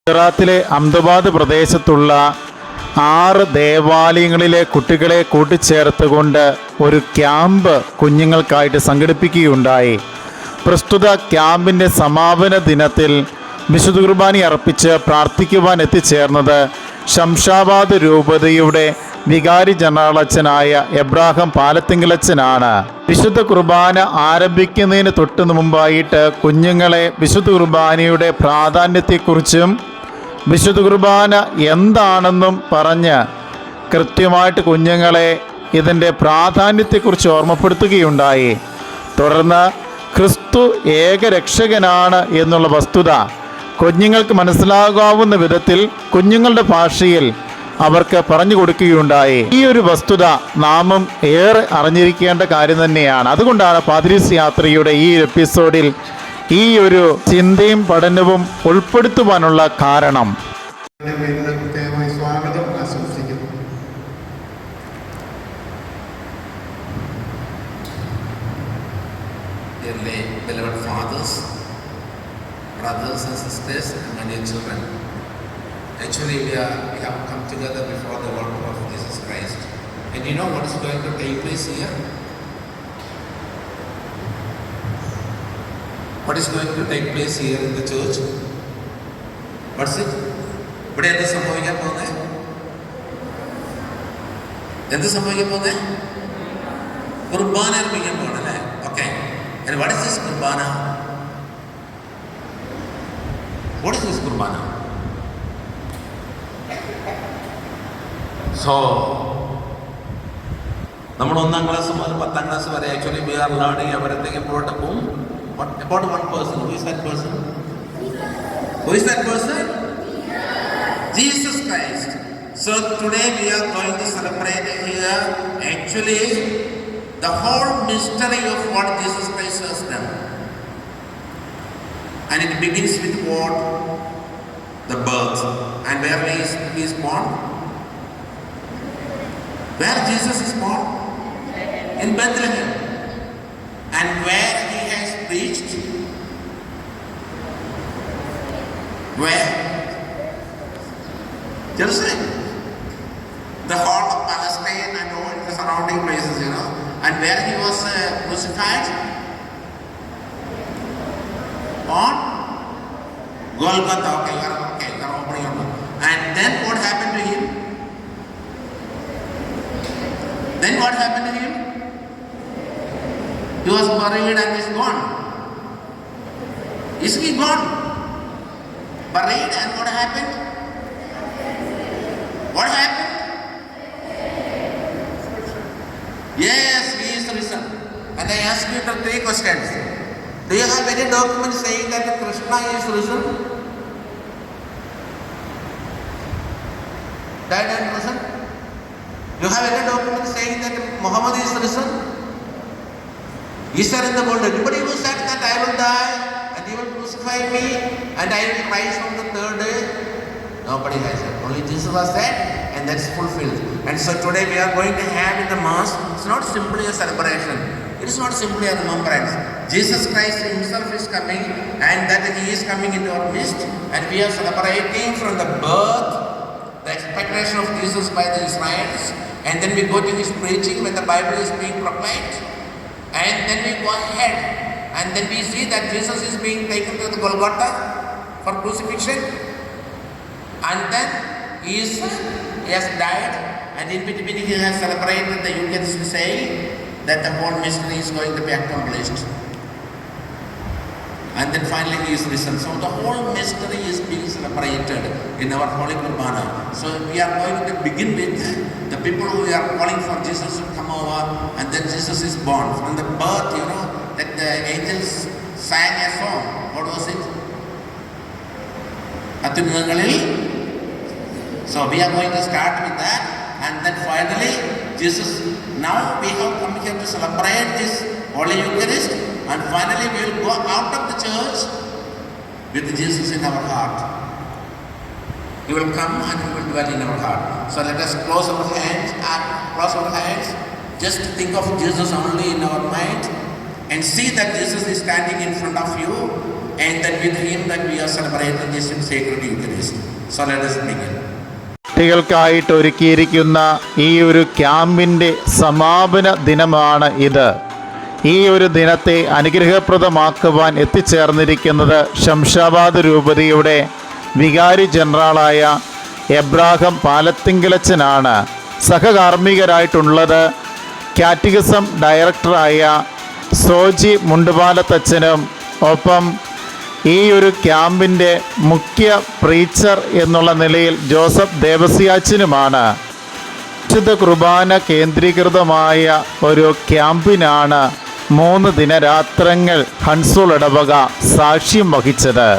ഗുജറാത്തിലെ അഹമ്മദാബാദ് പ്രദേശത്തുള്ള 6 ദേവാലയങ്ങളിലെ കുട്ടികളെ കൂട്ടിച്ചേർത്തുകൊണ്ട് ഒരു ക്യാമ്പ് കുഞ്ഞുങ്ങൾക്കായിട്ട് സംഘടിപ്പിക്കുകയുണ്ടായി. പ്രസ്തുത ക്യാമ്പിൻ്റെ സമാപന ദിനത്തിൽ വിശുദ്ധ കുർബാന അർപ്പിച്ച് പ്രാർത്ഥിക്കുവാൻ എത്തിച്ചേർന്നത് ശംഷാബാദ് രൂപതയുടെ വികാരി ജനറൽ അച്ഛനായ എബ്രാഹിം പാലത്തിങ്കലച്ഛനാണ്. വിശുദ്ധ കുർബാന ആരംഭിക്കുന്നതിന് തൊട്ട് മുമ്പായിട്ട് കുഞ്ഞുങ്ങളെ വിശുദ്ധ കുർബാനയുടെ പ്രാധാന്യത്തെക്കുറിച്ചും വിശുദ്ധ കുർബാന എന്താണെന്നും പറഞ്ഞ് കൃത്യമായിട്ട് കുഞ്ഞുങ്ങളെ ഇതിൻ്റെ പ്രാധാന്യത്തെക്കുറിച്ച് ഓർമ്മപ്പെടുത്തുകയുണ്ടായി. തുടർന്ന് ക്രിസ്തു ഏകരക്ഷകനാണ് എന്നുള്ള വസ്തുത കുഞ്ഞുങ്ങൾക്ക് മനസ്സിലാകാവുന്ന വിധത്തിൽ കുഞ്ഞുങ്ങളുടെ ഭാഷയിൽ അവർക്ക് പറഞ്ഞു കൊടുക്കുകയുണ്ടായി. ഈ ഒരു വസ്തുത നാമും ഏറെ അറിഞ്ഞിരിക്കേണ്ട കാര്യം തന്നെയാണ്. അതുകൊണ്ടാണ് പാദ്രീസ് യാത്രയുടെ ഈ എപ്പിസോഡിൽ ഈ ഒരു ചിന്തയും പഠനവും ഉൾപ്പെടുത്തുവാനുള്ള കാരണം. പ്രത്യേകമായി സ്വാഗതം ആശംസിക്കുന്നു. Dearly beloved fathers, brothers and sisters, and my dear children, actually we have come together before the work of Jesus Christ, and you know what is going to take place here? What is going to take place here in the church? What's it? ഇവിടെ എന്ത് സംഭവിക്കാൻ പോകുന്നത്? കുർബാന അർപ്പിക്കാൻ പോകണം അല്ലേ? Okay. And what is this Qurbana? What is this Qurbana? So നമ്മൾ 1ാം class മുതൽ 10ാം class വരെ actually we are learning everything about one person. Who is that person? Jesus Christ. So today we are going to celebrate here actually the whole mystery of what Jesus Christ has done. And it begins with what? The birth. And where he is born? Where Jesus is born? In Bethlehem. And where he has preached? Where? Jerusalem. The heart of Palestine and all the surrounding places, you know. And where he was crucified? On Golgotha. Okay, you are opening your mouth. And then what happened to him? He was buried and is gone. Is he gone? Buried, and what happened? Yes, he is risen. And I ask you the 3 questions. Do you have any document saying that Krishna is risen? Died and risen? Do you have any document saying that Muhammad is risen? Is there in the world anybody who said that I will die and you will crucify me and I will rise on the 3rd day? Nobody has said. Only Jesus has said, and that's fulfilled. And so today we are going to have in the Mass, it's not simply a celebration. It is not simply a remembrance. Jesus Christ himself is coming, and that he is coming into our midst, and we are celebrating from the birth, the expectation of Jesus by the Israelites, and then we go to his preaching when the Bible is being proclaimed, and then we go ahead, and then we see that Jesus is being taken to the Golgotha for crucifixion, and then he has died, and in between he has celebrated the Eucharist, saying that the whole mystery is going to be accomplished. And then finally he is risen. So the whole mystery is being celebrated in our Holy Kurbana. So we are going to begin with the people who are calling for Jesus to come over, and then Jesus is born. From the birth, you know, that the angels sang a song. What was it? Atyudangalil. So we are going to start with that, and then finally Jesus. Now we have come here to celebrate this Holy Eucharist, and finally we will go out of the church with Jesus in our heart. He will come and he will dwell in our heart. So let us close our hands. Just think of Jesus only in our mind, and see that Jesus is standing in front of you, and that with him that we are celebrating this sacred Eucharist. So let us begin. കുട്ടികൾക്കായിട്ട് ഒരുക്കിയിരിക്കുന്ന ഈ ഒരു ക്യാമ്പിൻ്റെ സമാപന ദിനമാണ് ഇത്. ഈ ഒരു ദിനത്തെ അനുഗ്രഹപ്രദമാക്കുവാൻ എത്തിച്ചേർന്നിരിക്കുന്നത് ശംഷാബാദ് രൂപതയുടെ വികാരി ജനറലായ എബ്രാഹം പാലത്തിങ്കലച്ചനാണ്. സഹകാർമ്മികരായിട്ടുള്ളത് കാറ്റഗിസം ഡയറക്ടറായ സോജി മുണ്ടുപാലത്തച്ഛനും ഒപ്പം ഈ ഒരു ക്യാമ്പിൻ്റെ മുഖ്യ പ്രീച്ചർ എന്നുള്ള നിലയിൽ ജോസഫ് ദേവസ്യാച്ചനുമാണ്. വിശുദ്ധ കുർബാന കേന്ദ്രീകൃതമായ ഒരു ക്യാമ്പിനാണ് 3 ദിനരാത്രങ്ങൾ ഹൺസൂൾ ഇടവക സാക്ഷ്യം വഹിച്ചത്.